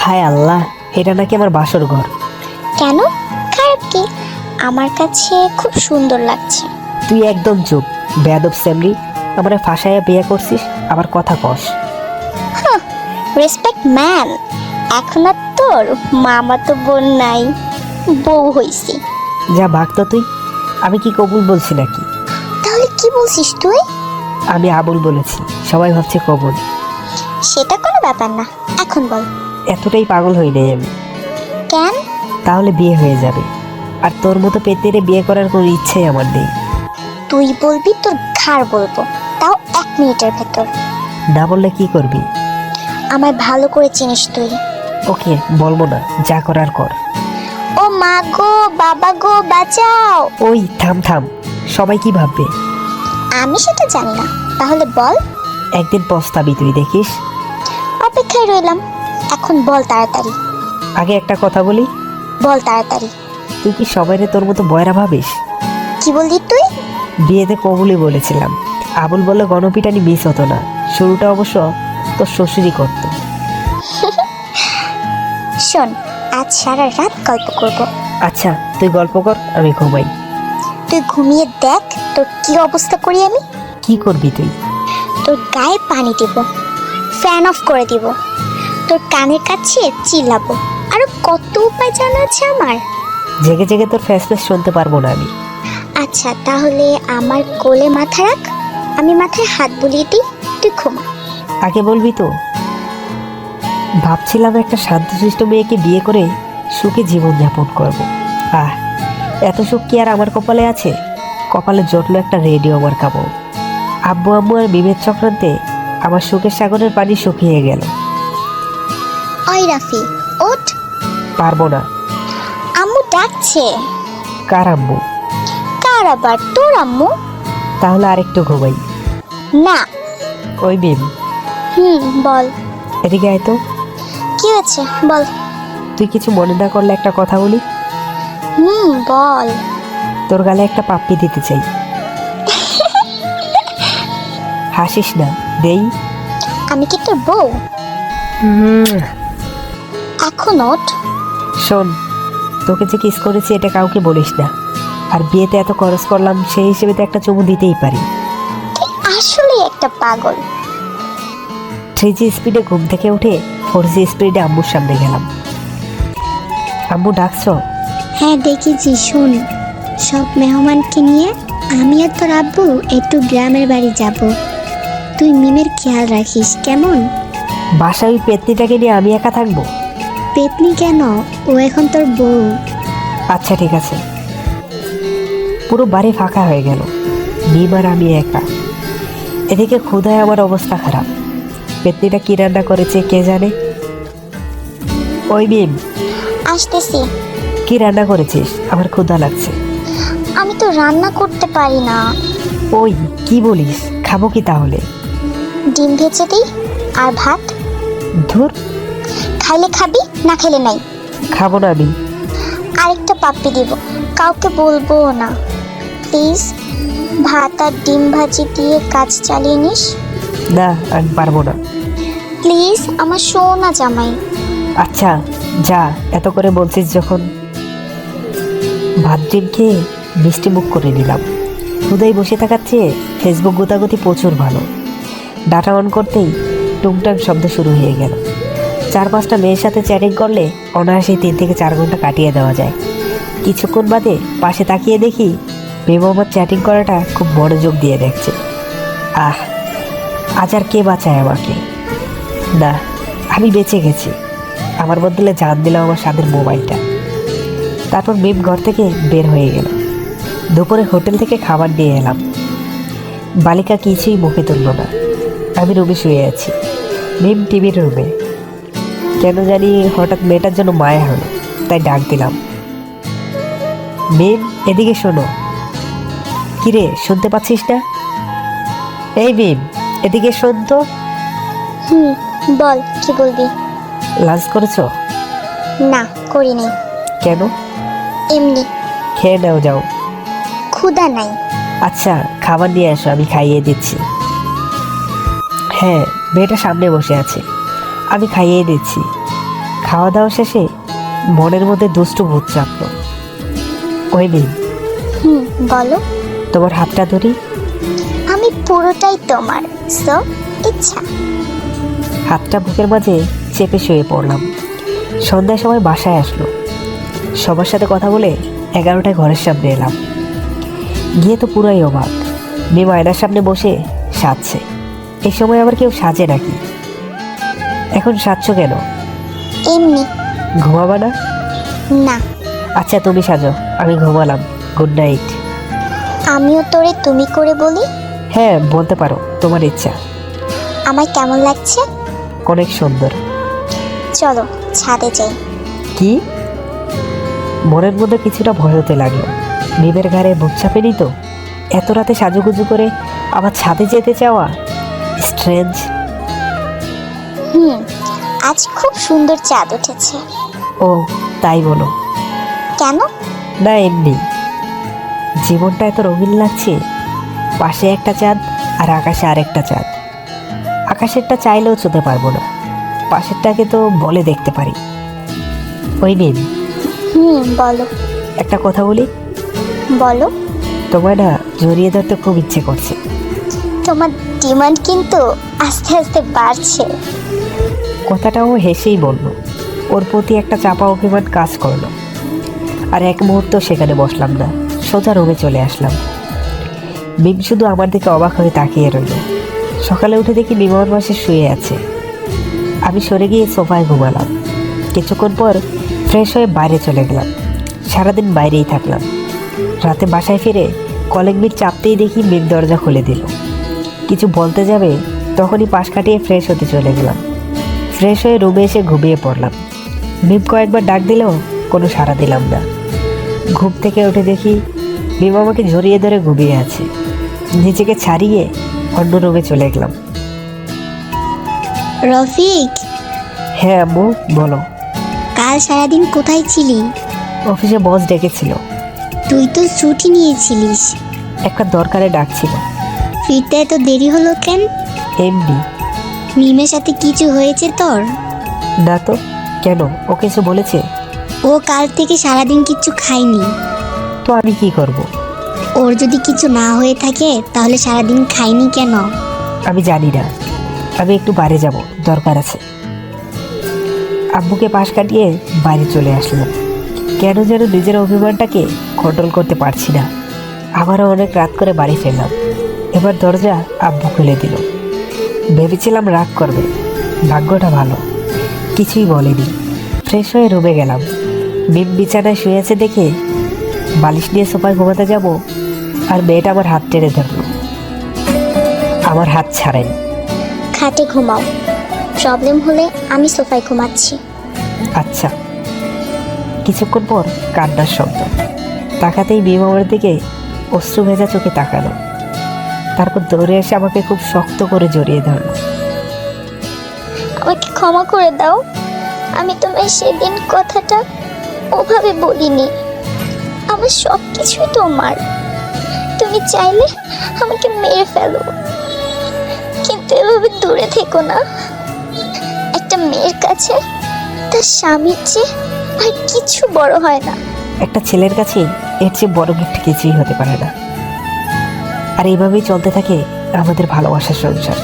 হায় আল্লাহ, এটা নাকি আমার বাসর ঘর। কেন, খারাপ কি? আমার কাছে খুব সুন্দর লাগছে। তুই একদম চুপ, বেয়াদব সেমরি। আমার ফাঁসাইয়া বিয়ে করছিস, আবার কথা কস। Respect man. এখন আর তোর মামা তো বোন নাই, বউ হইছে। যা ভাগতো তুই। আমি কি কবুল বলছি নাকি? তাহলে কি বলছিস তুই? আমি আবুল বলেছি, সবাই ভাবছে কবুল। সেটা কোনো ব্যাপার না, এখন বল। এতটাই পাগল হই নাই আমি। কেন? তাহলে বিয়ে হয়ে যাবে, আর তোর মতো পেতেরে বিয়ে করার কোনো ইচ্ছাই আমার নেই। তুই বলবি, তোর ঘাড় বলবো, তাও 1 মিনিটের ভেতর। না বললে কি করবি? আমায় ভালো করে চিনিস তুই। ওকে, বলবো না, যা করার কর। ও মা গো, বাবা গো, বাঁচাও। ওই থাম থাম, সবাই কি ভাববে? আমি সেটা জানি না, তাহলে বল। একদিন পস্তাবি তুই, দেখিস। অপেক্ষায় রইলাম, এখন বল তাড়াতাড়ি। আগে একটা কথা বলি, বল তাড়াতাড়ি। তুই কি সবাইরে তোর মতো বয়রা ভাবিস? কি বললি তুই? বিয়েতে কবুলই বলেছিলাম। আবুল বললে গণপিটানি মিস হতো না। শুরুটা অবশ্য তোর শ্বশুরই করতো। শোন, আজ সারা রাত গল্প করব। আচ্ছা, তুই গল্প কর, আমি ঘুমাই। তুই ঘুমিয়ে দেখ তোর কি অবস্থা করি আমি। কি করবি তুই? তোর গায়ে পানি দিব, ফ্যান অফ করে দিব, তোর কানের কাছে চিল্লাবো, আরো কত উপায় জানা আছে আমার। জেগে জেগে তোর ফ্যাস ফ্যাস শুনতে পারবো না আমি। আচ্ছা, তাহলে আমার কোলে মাথা রাখ, আমি মাথায় হাত বুলিয়ে দিই, তুই ঘুমা। আগে বলবি তো। ভাবছিলাম একটা শান্তশিষ্ট মেয়েকে বিয়ে করে সুখে জীবনযাপন করব। আহ, এত সুখ কি আর আমার কপালে আছে? কপালে জটলো একটা রেডিও আমার কাবো। আব্বু আম্মু আর বিভেদ চক্রান্তে আমার সুখের সাগরের পানি শুকিয়ে গেল। ওই রাফি, ওঠ। পারবো না। আম্মু ডাকছে। কার আম্মু? কার আবার? তোর আম্মু। তাহলে আরেকটু ঘুমাই। না। ওই বিম, বল। এদিকে আয় তো। কি হয়েছে বল। তুই কিছু মনে না করলে একটা কথা বলি। বল। তোর গালে একটা পাপ্পি দিতে চাই। হাসিস না, দেই। আমি কি তোর বউ? এখন ওঠ। শোন, তোকে যে কিস করেছি এটা কাউকে বলিস না। আর বিয়েতে এত খরচ করলাম, সেই হিসেবে তো একটা চুমু দিতেই পারি। আসলে একটা পাগল। 3G স্পিডে ঘুম থেকে উঠে 4G স্পিডে আম্মুর সামনে গেলাম। আম্মু ডাকছো? হ্যাঁ দেখেছি। শোন, সব মেহমানকে নিয়ে আমি আর তোর আব্বু একটু গ্রামের বাড়ি যাব। তুই মিমের খেয়াল রাখিস, কেমন? বাসায় ওই পেতনিটাকে নিয়ে আমি একা থাকবো? পেতনি কেন, ও এখন তোর বউ। আচ্ছা ঠিক আছে। পুরো বাড়ি ফাঁকা হয়ে গেল, মিম আর আমি একা। এদিকে ক্ষুধায় আমার অবস্থা খারাপ। পেতনিটা কি রান্না করেছে কে জানে। ওই মিম, আসতেছি। কি রান্না করেছিস? আমার ক্ষুধা লাগছে। আমি তো রান্না করতে পারি না। ওই কি বলিস? খাবো কি তাহলে? ডিম ভেজে দিই আর ভাত। ধুর, খাইলে খাবি, না খেলে নাই। খাবো না আমি। আরেকটা পাপ্পি দিব, কাউকে বলবো না প্লিজ। ভাত আর ডিম ভাজি দিয়ে কাজ চালিয়ে নিস। না, আমি পারবো না। প্লিজ, আমার সোনা জামাই। আচ্ছা যা, এত করে বলছিস যখন। ভাত ডিম খেয়ে মিষ্টি মুখ করে নিলাম। ক্ষুধায় বসে থাকার চেয়ে ফেসবুক গোতাগুতি প্রচুর ভালো। ডাটা অন করতেই টুংটাং শব্দ শুরু হয়ে গেল। 4-5টা মেয়ের সাথে চ্যাটিং করলে অনায়াসে 3 থেকে 4 ঘন্টা কাটিয়ে দেওয়া যায়। কিছুক্ষণ বাদে পাশে তাকিয়ে দেখি মেম আমার চ্যাটিং করাটা খুব মনোযোগ দিয়ে দেখছে। আজ আর কে বাঁচায় আমাকে? না, আমি বেঁচে গেছি। আমার বদলে জান দিলাম আমার স্বাদের মোবাইলটা। তারপর মিম ঘর থেকে বের হয়ে গেল। দুপুরে হোটেল থেকে খাবার নিয়ে এলাম। বালিকা কিছুই মুখে তুলল না। আমি রুমে শুয়ে আছি, মিম টিভির রুমে। কেন জানি হঠাৎ মেয়েটার জন্য মায়া হলো, তাই ডাক দিলাম। মিম, এদিকে শোনো। কিরে, শুনতে পাচ্ছিস না? এই মিম, এদিকে শোন তো। বল, কি বলবি? লাঞ্চ করেছো? না, করিনি। কেন? এমনি। খেয়ে নাও, যাও। ক্ষুধা নাই। আচ্ছা, খাবার নিয়ে আসো, আমি খাইয়ে দিচ্ছি। হ্যাঁ, মেয়েটা সামনে বসে আছে, আমি খাইয়ে দিচ্ছি। খাওয়া দাওয়া শেষে মনের মধ্যে দুষ্টু ভূত চাপলো। ওই মিম, বলো। তোমার হাতটা ধরি। আমি পুরোটাই তোমার, সো ইচ্ছা। হাতটা বুকের মাঝে চেপে শুয়ে পড়লাম। সন্ধ্যার সময় বাসায় আসলো। সবার সাথে কথা বলে 11টায় ঘরের সামনে এলাম। গিয়ে তো পুরাই অবাক। মিম আয়নার সামনে বসে সাজছে। এই সময় আবার কেউ সাজে নাকি? এখন সাজছো কেন? এমনি। ঘুমাবা না? না, আচ্ছা তুমি সাজো, আমি ঘুমালাম। Good night. আমিও তোরে তুমি করে বলি। হ্যাঁ বলতে পারো, তোমার ইচ্ছা। আমায় কেমন লাগছে? অনেক সুন্দর। চলো ছাদে যাই। কি? মনের মধ্যে কিছুটা ভয় হতে লাগলো। মিমের ঘাড়ে বুক চাপেনি তো? এত রাতে সাজুগুজু করে আবার ছাদে যেতে চাওয়া স্ট্রেঞ্জ। আজ খুব সুন্দর চাঁদ উঠেছে। ও তাই বলো? কেন? না এমনি। জীবনটা এত রঙিন লাগছে। পাশে একটা চাঁদ আর আকাশে আরেকটা চাঁদ। আকাশেরটা চাইলেও ছুঁতে পারবো না, পাশেরটাকে তো বলে দেখতে পারি। ওই নিন, বলো। একটা কথা বলি। বলো। তোমায় না জড়িয়ে ধরতে খুব ইচ্ছে করছে। তোমার ডিমান্ড কিন্তু আস্তে আস্তে বাড়ছে। কথাটা ও হেসেই বলল। ওর প্রতি একটা চাপা অভিমান কাজ করলো। আর এক মুহূর্ত সেখানে বসলাম না, সোজা রুমে চলে আসলাম। মিম শুধু আমার দিকে অবাক হয়ে তাকিয়ে রইল। সকালে উঠে দেখি মিম আমার পাশে শুয়ে আছে। আমি সরে গিয়ে সোফায় ঘুমালাম। কিছুক্ষণ পর ফ্রেশ হয়ে বাইরে চলে গেলাম। সারাদিন বাইরেই থাকলাম। রাতে বাসায় ফিরে কলিং বেল চাপতেই দেখি মিম দরজা খুলে দিল। কিছু বলতে যাবে তখনই পাশ কাটিয়ে ফ্রেশ হতে চলে গেলাম। ফ্রেশ হয়ে রুমে এসে ঘুমিয়ে পড়লাম। মিম কয়েকবার ডাক দিলেও কোনো সাড়া দিলাম না। ঘুম থেকে উঠে দেখি মিম আমাকে জড়িয়ে ধরে ঘুমিয়ে আছে। নিজেকে ছাড়িয়ে অন্য রুমে চলে গেলাম। রফিক, হ্যাঁ আম্মু বলো। কাল সারাদিন কোথায় ছিলি? অফিসে বস ডেকেছিল। তুই তো ছুটি নিয়েছিলিস। একটা দরকারে ডাকছিল। ফিরতে এত দেরি হলো কেন? এমনি। মিমের সাথে কিছু হয়েছে তোর? না তো, কেন? ও কিছু বলেছে? ও কাল থেকে সারাদিন কিছু খায়নি। তো আমি কি করব? ওর যদি কিছু না হয়ে থাকে তাহলে সারাদিন খায়নি কেন? আমি জানি না। আমি একটু বাইরে যাব, দরকার আছে। আব্বুকে পাশ কাটিয়ে বাইরে চলে আসলাম। কেন যেন নিজের অভিমানটাকে কন্ট্রোল করতে পারছি না। আবারও অনেক রাত করে বাড়ি ফেললাম। এবার দরজা আব্বু খুলে দিল। ভেবেছিলাম রাগ করবে, ভাগ্যটা ভালো, কিছুই বলেনি। ফ্রেশ হয়ে রুমে গেলাম। মিম বিছানায় শুয়ে আছে দেখে বালিশ নিয়ে সোফায় ঘুমাতে যাব, আর মেয়েটা আমার হাত টেনে ধরলো। আমার হাত ছাড়েন। খাটে ঘুমাও, প্রবলেম হলে আমি সোফায় ঘুমাচ্ছি। আচ্ছা। কিছুক্ষণ পর কান্নার শব্দ। তাকাতেই মিম আমার দিকে অশ্রু ভেজা চোখে তাকালো। তারপর দৌড়ে এসে আমাকে খুব শক্ত করে জড়িয়ে ধরলো। আমাকে ক্ষমা করে দাও, আমি তোমায় সেদিন কথাটা ওভাবে বলিনি। আমার সব কিছুই তোমার, তুমি চাইলে আমাকে মেরে ফেলো, কিন্তু এভাবে দূরে থেকো না। একটা মেয়ের কাছে তার স্বামীর চেয়ে আর কিছু বড় হয় না। একটা ছেলের কাছে এর চেয়ে বড় গিফট কিছুই হতে পারে না। আর এইভাবেই চলতে থাকে আমাদের ভালোবাসার সংসার।